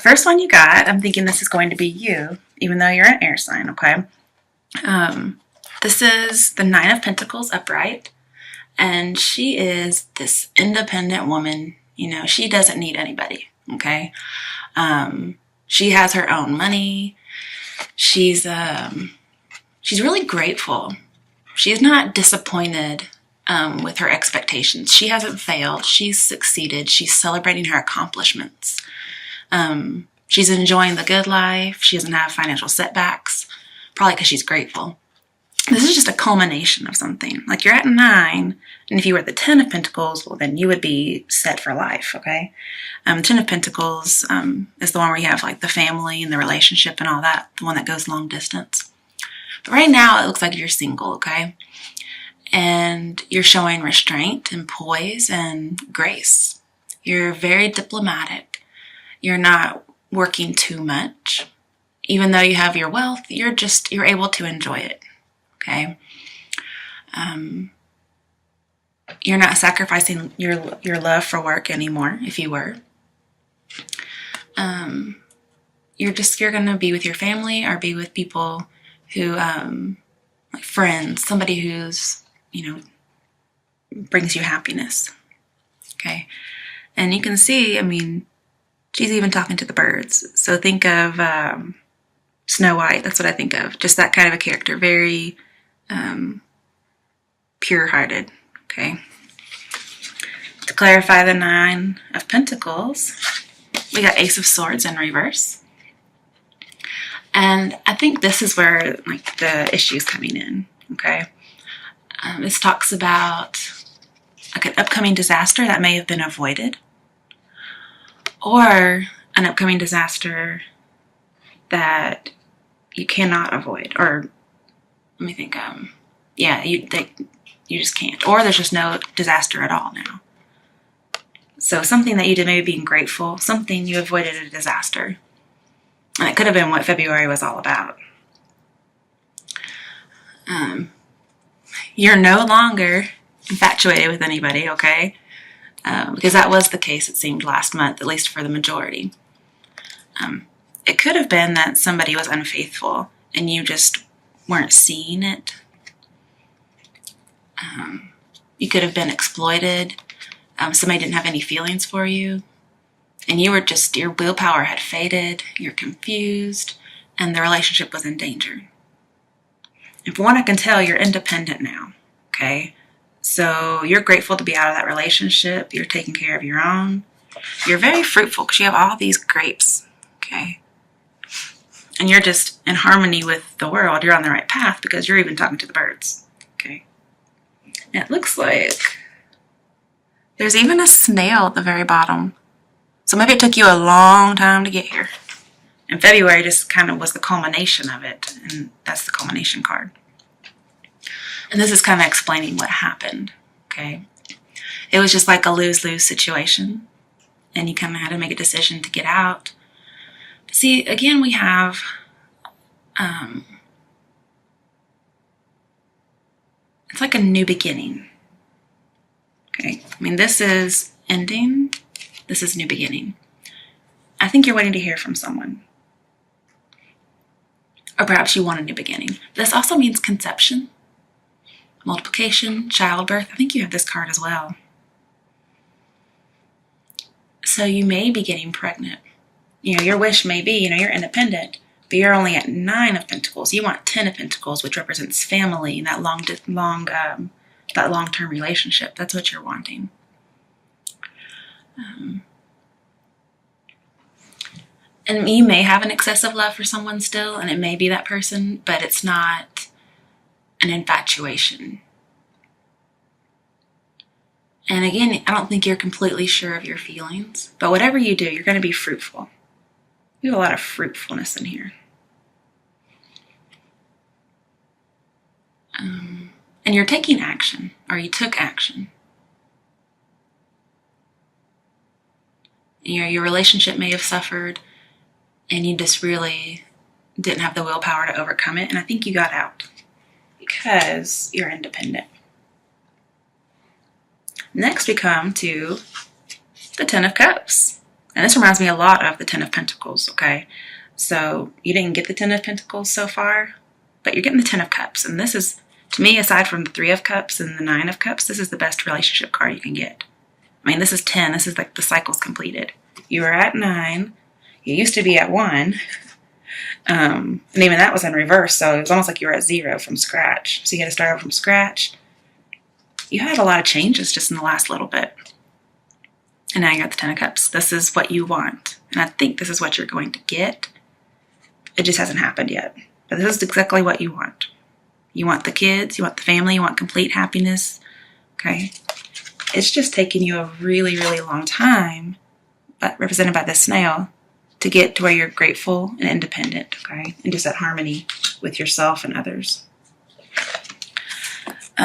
first one you got, I'm thinking this is going to be you, even though you're an air sign, okay? This is the Nine of Pentacles upright, and she is this independent woman. You know, she doesn't need anybody, okay? She has her own money. She's really grateful. She's not disappointed with her expectations. She hasn't failed. She's succeeded. She's celebrating her accomplishments. She's enjoying the good life. She doesn't have financial setbacks, probably because she's grateful. This is just a culmination of something. Like, you're at 9, and if you were at the 10 of Pentacles, well, then you would be set for life, okay? 10 of Pentacles is the one where you have, like, the family and the relationship and all that, the one that goes long distance. But right now, it looks like you're single, okay? And you're showing restraint and poise and grace. You're very diplomatic. You're not working too much. Even though you have your wealth, you're able to enjoy it. Okay. You're not sacrificing your love for work anymore. If you were, you're going to be with your family or be with people who, like friends, somebody who's, brings you happiness. Okay. And you can see, I mean, she's even talking to the birds. So think of, Snow White. That's what I think of. Just that kind of a character. Very, pure-hearted, okay? To clarify the 9 of Pentacles, we got Ace of Swords in reverse. And I think this is where, like, the issue's coming in, okay? This talks about, like, an upcoming disaster that may have been avoided, or an upcoming disaster that you cannot avoid, or let me think, you just can't, or there's just no disaster at all now. So something that you did, maybe being grateful, something you avoided a disaster. And it could have been what February was all about. You're no longer infatuated with anybody, okay? Because that was the case, it seemed, last month, at least for the majority. It could have been that somebody was unfaithful and you just weren't seeing it. You could have been exploited. Somebody didn't have any feelings for you. And you were just, your willpower had faded, you're confused, and the relationship was in danger. And from what I can tell, you're independent now, okay? So you're grateful to be out of that relationship. You're taking care of your own. You're very fruitful because you have all these grapes, okay? And you're just in harmony with the world. You're on the right path because you're even talking to the birds, okay? And it looks like there's even a snail at the very bottom. So maybe it took you a long time to get here. And February just kind of was the culmination of it. And that's the culmination card. And this is kind of explaining what happened, okay? It was just like a lose-lose situation. And you kind of had to make a decision to get out. See, again, we have it's like a new beginning. Okay, I mean, this is ending. This is new beginning. I think you're waiting to hear from someone. Or perhaps you want a new beginning. This also means conception, multiplication, childbirth. I think you have this card as well. So you may be getting pregnant. Your wish may be, you're independent, but you're only at 9 of Pentacles. You want 10 of Pentacles, which represents family and that long-term relationship. That's what you're wanting. And you may have an excessive love for someone still, and it may be that person, but it's not an infatuation. And again, I don't think you're completely sure of your feelings, but whatever you do, you're going to be fruitful. You have a lot of fruitfulness in here. And you're taking action, or you took action. Your relationship may have suffered, and you just really didn't have the willpower to overcome it. And I think you got out because you're independent. Next, we come to the 10 of Cups. And this reminds me a lot of the Ten of Pentacles, okay? So you didn't get the Ten of Pentacles so far, but you're getting the Ten of Cups. And this is, to me, aside from the Three of Cups and the Nine of Cups, this is the best relationship card you can get. I mean, this is 10. This is like the cycle's completed. You were at 9. You used to be at 1. And even that was in reverse, so it was almost like you were at 0 from scratch. So you had to start over from scratch. You had a lot of changes just in the last little bit. And now you got the Ten of Cups. This is what you want. And I think this is what you're going to get. It just hasn't happened yet. But this is exactly what you want. You want the kids, you want the family, you want complete happiness. Okay? It's just taken you a really, really long time, but represented by this snail, to get to where you're grateful and independent, okay? And just at harmony with yourself and others.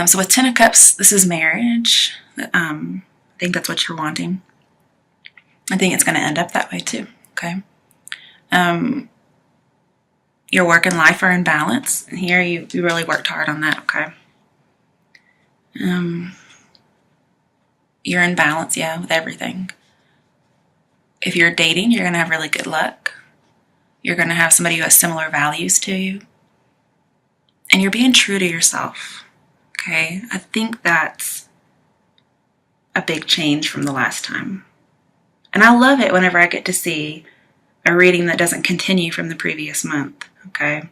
So with Ten of Cups, this is marriage. I think that's what you're wanting. I think it's going to end up that way too, okay? Your work and life are in balance. And here you really worked hard on that, okay? You're in balance, yeah, with everything. If you're dating, you're going to have really good luck. You're going to have somebody who has similar values to you. And you're being true to yourself. Okay? I think that's a big change from the last time. And I love it whenever I get to see a reading that doesn't continue from the previous month. Okay?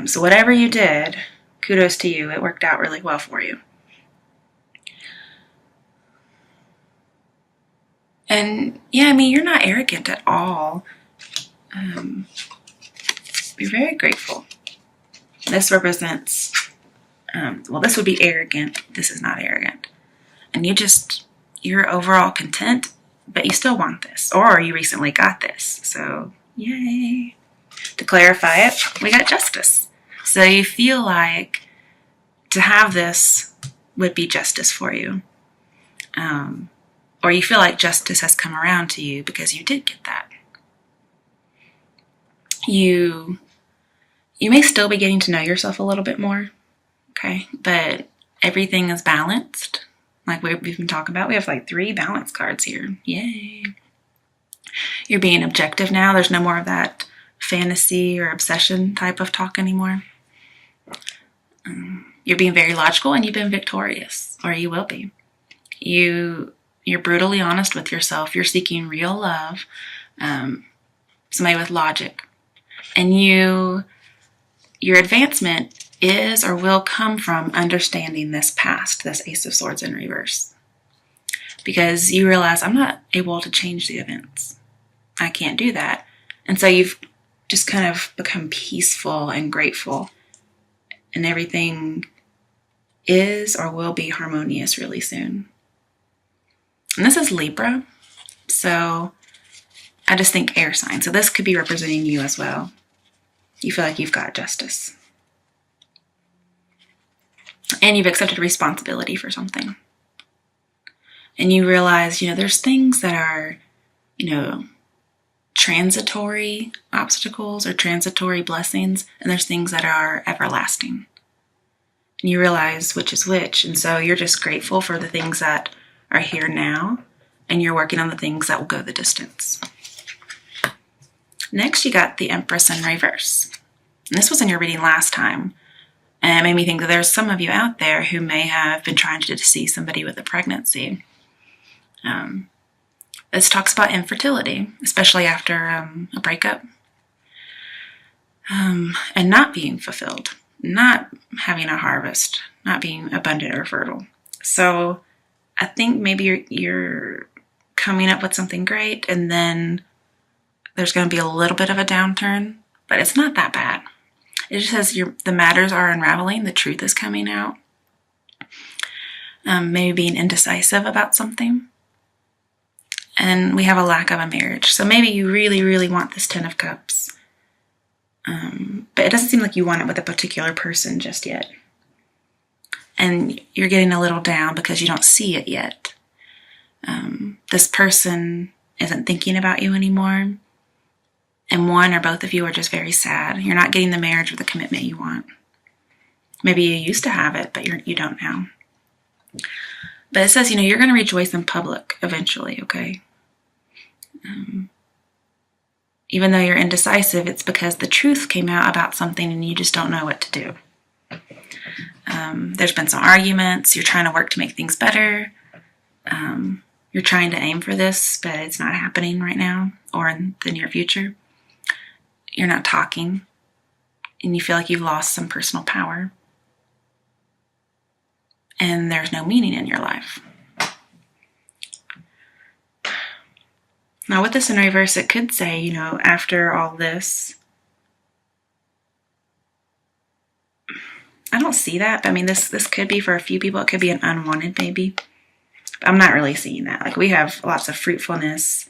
So whatever you did, kudos to you. It worked out really well for you. And yeah, I mean, you're not arrogant at all. You're very grateful. This represents, well, this would be arrogant. This is not arrogant. And you're overall content, but you still want this. Or you recently got this. So, yay. To clarify it, we got justice. So you feel like to have this would be justice for you. Or you feel like justice has come around to you because you did get that. You may still be getting to know yourself a little bit more, okay? But everything is balanced, like we've been talking about. We have like 3 balance cards here. Yay. You're being objective now. There's no more of that fantasy or obsession type of talk anymore. You're being very logical, and you've been victorious, or you will be. You're brutally honest with yourself. You're seeking real love, somebody with logic. And your advancement is or will come from understanding this past, this Ace of Swords in reverse. Because you realize, I'm not able to change the events. I can't do that. And so you've just kind of become peaceful and grateful. And everything is or will be harmonious really soon. And this is Libra, so I just think air sign. So this could be representing you as well. You feel like you've got justice. And you've accepted responsibility for something. And you realize, there's things that are, transitory obstacles or transitory blessings, and there's things that are everlasting. And you realize which is which, and so you're just grateful for the things that are here now, and you're working on the things that will go the distance. Next, you got the Empress in reverse. And this was in your reading last time, and it made me think that there's some of you out there who may have been trying to deceive somebody with a pregnancy. This talks about infertility, especially after a breakup, and not being fulfilled, not having a harvest, not being abundant or fertile. So I think maybe you're coming up with something great, and then there's going to be a little bit of a downturn, but it's not that bad. It just says the matters are unraveling, the truth is coming out. Maybe being indecisive about something. And we have a lack of a marriage. So maybe you really, really want this 10 of Cups. But it doesn't seem like you want it with a particular person just yet. And you're getting a little down because you don't see it yet. This person isn't thinking about you anymore. And one or both of you are just very sad. You're not getting the marriage or the commitment you want. Maybe you used to have it, but you don't now. But it says, you're going to rejoice in public eventually, okay? Even though you're indecisive, it's because the truth came out about something and you just don't know what to do. There's been some arguments. You're trying to work to make things better. You're trying to aim for this, but it's not happening right now or in the near future. You're not talking, and you feel like you've lost some personal power. And there's no meaning in your life. Now, with this in reverse, it could say, after all this, I don't see that, but this could be for a few people. It could be an unwanted baby. I'm not really seeing that. Like, we have lots of fruitfulness,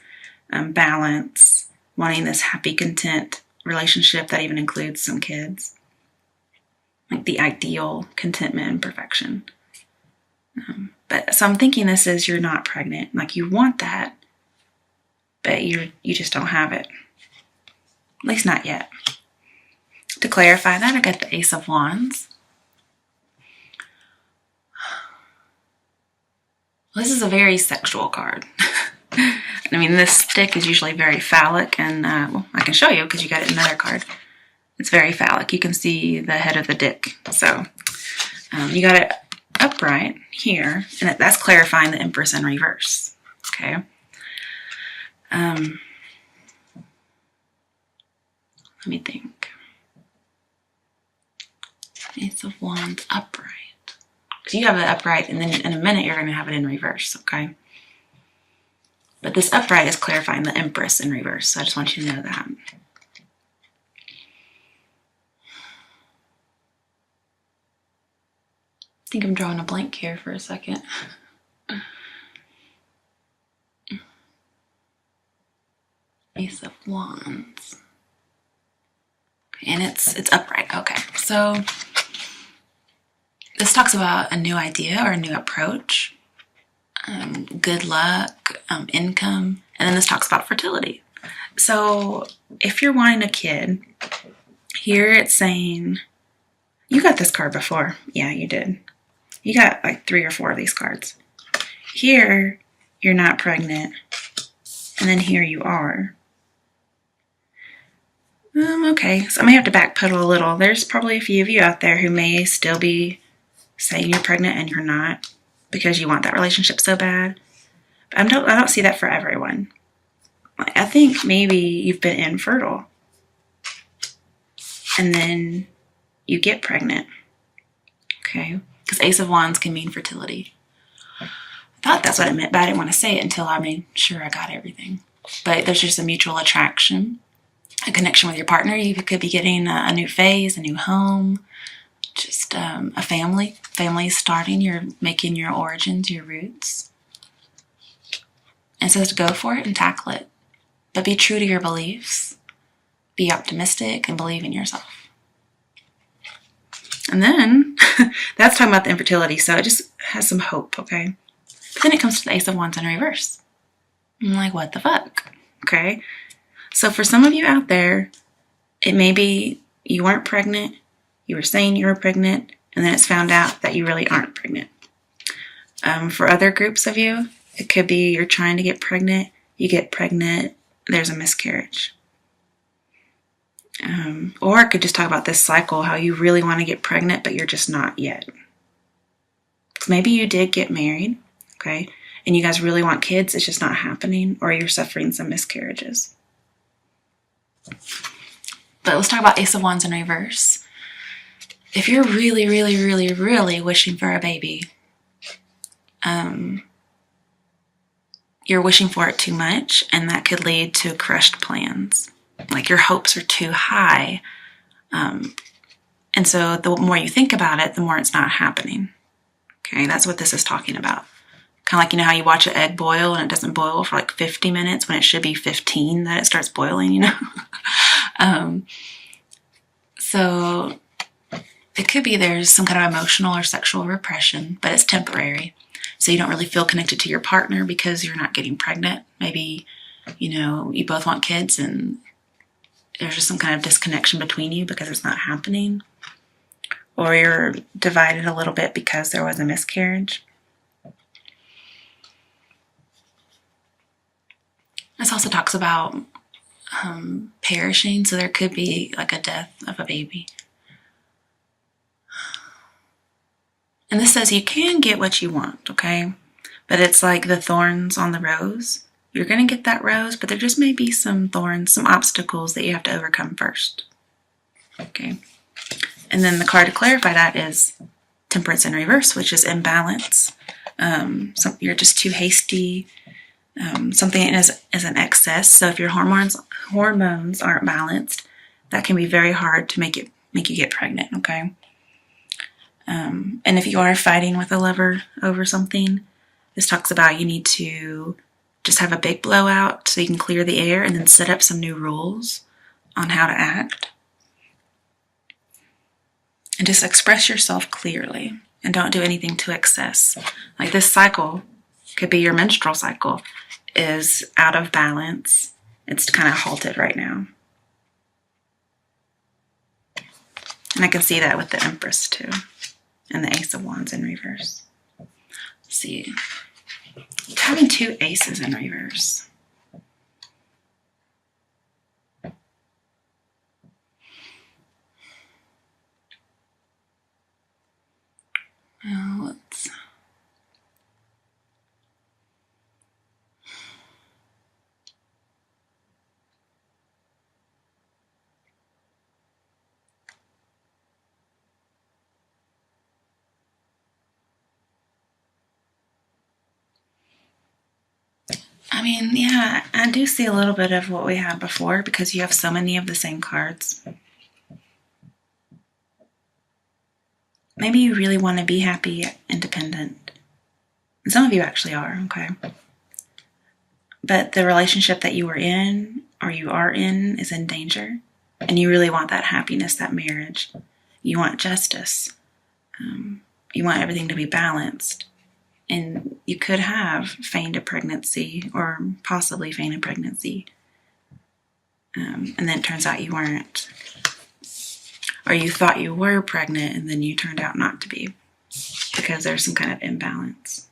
balance, wanting this happy, content relationship that even includes some kids. Like the ideal contentment and perfection. So I'm thinking this is you're not pregnant. Like, you want that, but you just don't have it. At least not yet. To clarify that, I got the Ace of Wands. This is a very sexual card. This stick is usually very phallic, and I can show you because you got another card. It's very phallic. You can see the head of the dick. So you got it upright here, and that's clarifying the Empress in reverse. Okay. Let me think. Ace of Wands upright. So you have it upright, and then in a minute you're going to have it in reverse, okay? But this upright is clarifying the Empress in reverse, so I just want you to know that. I think I'm drawing a blank here for a second. Ace of Wands. And it's upright. Okay, so this talks about a new idea or a new approach, good luck, income, and then this talks about fertility. So if you're wanting a kid, here it's saying, you got this card before. Yeah, you did. You got like 3 or 4 of these cards. Here, you're not pregnant, and then here you are. Okay, so I may have to backpedal a little. There's probably a few of you out there who may still be saying you're pregnant and you're not because you want that relationship so bad. But I don't see that for everyone. I think maybe you've been infertile and then you get pregnant. Okay, because Ace of Wands can mean fertility. I thought that's what it meant, but I didn't want to say it until I made sure I got everything. But there's just a mutual attraction, a connection with your partner. You could be getting a new phase, a new home, just a family. Family is starting. You're making your origins, your roots. And it says to go for it and tackle it. But be true to your beliefs. Be optimistic and believe in yourself. And then, that's talking about the infertility, so it just has some hope, okay? But then it comes to the Ace of Wands in reverse. I'm like, what the fuck? Okay? So for some of you out there, it may be you weren't pregnant, you were saying you were pregnant, and then it's found out that you really aren't pregnant. For other groups of you, it could be you're trying to get pregnant, you get pregnant, there's a miscarriage. Or I could just talk about this cycle, how you really want to get pregnant, but you're just not yet. So maybe you did get married, okay, and you guys really want kids, it's just not happening, or you're suffering some miscarriages. But let's talk about Ace of Wands in reverse. If you're really, really, really, really wishing for a baby, you're wishing for it too much, and that could lead to crushed plans. Like your hopes are too high. And so the more you think about it, the more it's not happening. Okay, that's what this is talking about. Kind of like, how you watch an egg boil and it doesn't boil for like 50 minutes when it should be 15 that it starts boiling, So it could be there's some kind of emotional or sexual repression, but it's temporary. So you don't really feel connected to your partner because you're not getting pregnant. Maybe, you both want kids and there's just some kind of disconnection between you because it's not happening. Or you're divided a little bit because there was a miscarriage. This also talks about perishing, so there could be like a death of a baby. And this says you can get what you want, okay? But it's like the thorns on the rose. You're going to get that rose, but there just may be some thorns, some obstacles that you have to overcome first. Okay. And then the card to clarify that is Temperance in reverse, which is imbalance. You're just too hasty. Something is an excess. So if your hormones aren't balanced, that can be very hard to make you get pregnant. Okay. And if you are fighting with a lover over something, this talks about you need to just have a big blowout so you can clear the air and then set up some new rules on how to act. And just express yourself clearly and don't do anything to excess. Like this cycle could be your menstrual cycle is out of balance. It's kind of halted right now. And I can see that with the Empress too. And the Ace of Wands in reverse. Let's see. Having two aces in reverse. Let's... I mean, yeah, I do see a little bit of what we had before because you have so many of the same cards. Maybe you really want to be happy, independent. And some of you actually are, okay? But the relationship that you were in or you are in is in danger. And you really want that happiness, that marriage. You want justice. You want everything to be balanced. And you could have feigned a pregnancy or possibly feigned a pregnancy. And then it turns out you weren't. Or you thought you were pregnant and then you turned out not to be because there's some kind of imbalance.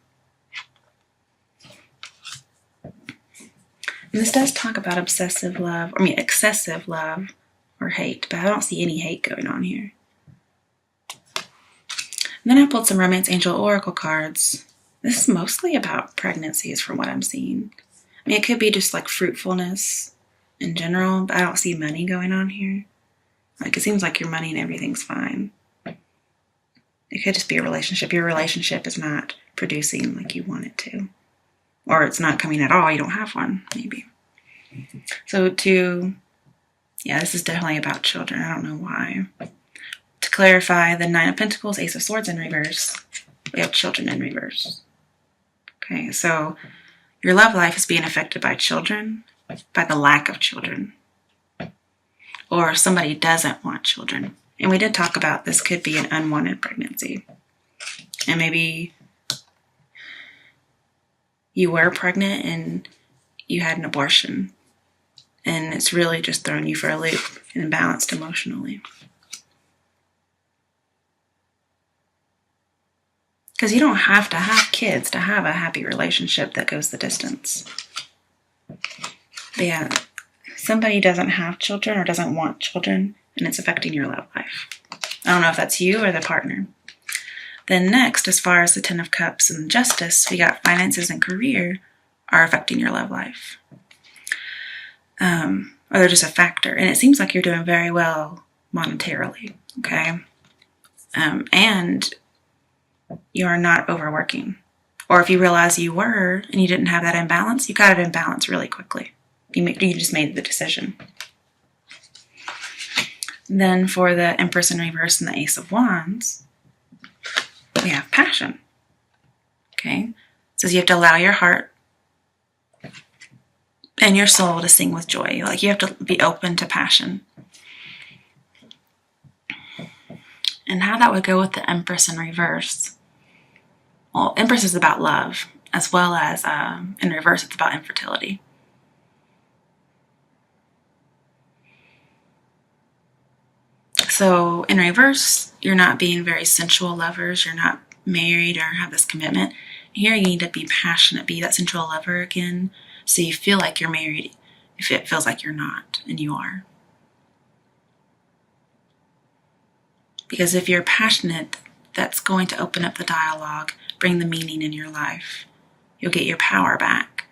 And this does talk about excessive love or hate, but I don't see any hate going on here. And then I pulled some Romance Angel Oracle cards. This is mostly about pregnancies from what I'm seeing. I mean, it could be just like fruitfulness in general, but I don't see money going on here. Like, it seems like your money and everything's fine. It could just be a relationship. Your relationship is not producing like you want it to. Or it's not coming at all. You don't have one, maybe. So this is definitely about children. I don't know why. To clarify, the Nine of Pentacles, Ace of Swords in reverse. We have children in reverse. Okay, so your love life is being affected by children, by the lack of children. Or somebody doesn't want children. And we did talk about this could be an unwanted pregnancy. And maybe you were pregnant and you had an abortion. And it's really just thrown you for a loop and imbalanced emotionally. Because you don't have to have kids to have a happy relationship that goes the distance. But yeah, somebody doesn't have children or doesn't want children, and it's affecting your love life. I don't know if that's you or the partner. Then next, as far as the Ten of Cups and Justice, we got finances and career are affecting your love life. Or they're just a factor. And it seems like you're doing very well monetarily, okay? And you are not overworking. Or if you realize you were and you didn't have that imbalance, you got it in balance really quickly. You just made the decision. Then for the Empress in reverse and the Ace of Wands, we have passion. Okay? It says you have to allow your heart and your soul to sing with joy. Like, you have to be open to passion. And how that would go with the Empress in reverse. Well, Empress is about love, as well as in reverse, it's about infertility. So in reverse, you're not being very sensual lovers. You're not married or have this commitment. Here you need to be passionate, be that sensual lover again. So you feel like you're married if it feels like you're not, and you are. Because if you're passionate, that's going to open up the dialogue, bring the meaning in your life. You'll get your power back.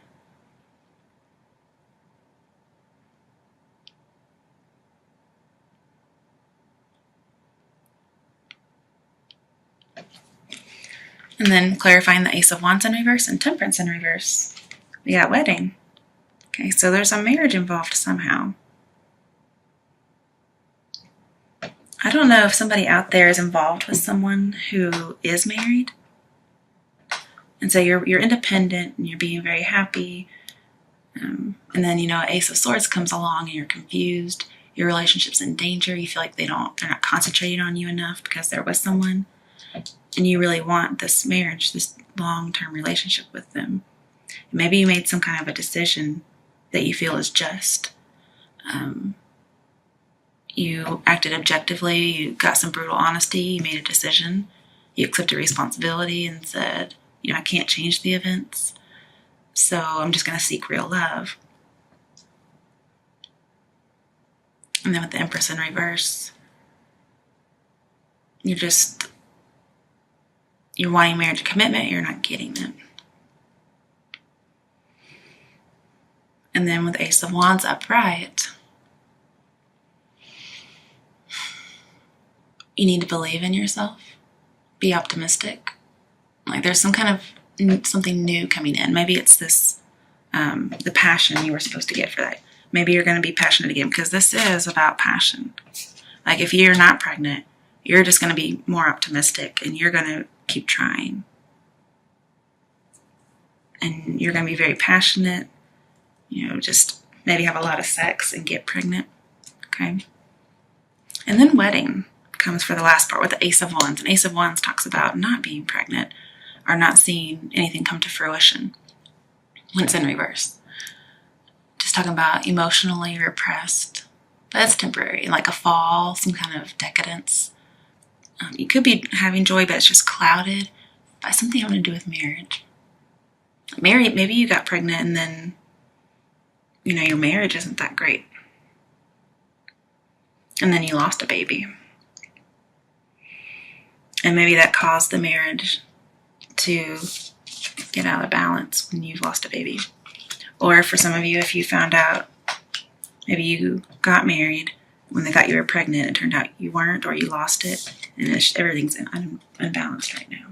And then clarifying the Ace of Wands in reverse and Temperance in reverse. We got wedding. Okay, so there's a marriage involved somehow. I don't know if somebody out there is involved with someone who is married. And so you're independent and you're being very happy. And then, Ace of Swords comes along and you're confused. Your relationship's in danger. You feel like they're not concentrating on you enough because they're with someone. And you really want this marriage, this long-term relationship with them. And maybe you made some kind of a decision that you feel is just. You acted objectively. You got some brutal honesty. You made a decision. You accepted responsibility and said, I can't change the events. So I'm just going to seek real love. And then with the Empress in reverse, you're wanting marriage commitment, you're not getting it. And then with Ace of Wands upright, you need to believe in yourself, be optimistic. Like there's some kind of something new coming in. Maybe it's this, the passion you were supposed to get for that. Maybe you're going to be passionate again, because this is about passion. Like if you're not pregnant, you're just going to be more optimistic and you're going to keep trying. And you're going to be very passionate, just maybe have a lot of sex and get pregnant. Okay. And then wedding comes for the last part with the Ace of Wands. And Ace of Wands talks about not being pregnant or not seeing anything come to fruition when it's in reverse. Just talking about emotionally repressed. But that's temporary, like a fall, some kind of decadence. You could be having joy, but it's just clouded by something having to do with marriage. Maybe you got pregnant and then, your marriage isn't that great. And then you lost a baby. And maybe that caused the marriage to get out of balance when you've lost a baby. Or for some of you, if you found out, maybe you got married when they thought you were pregnant, it turned out you weren't, or you lost it, and everything's unbalanced right now.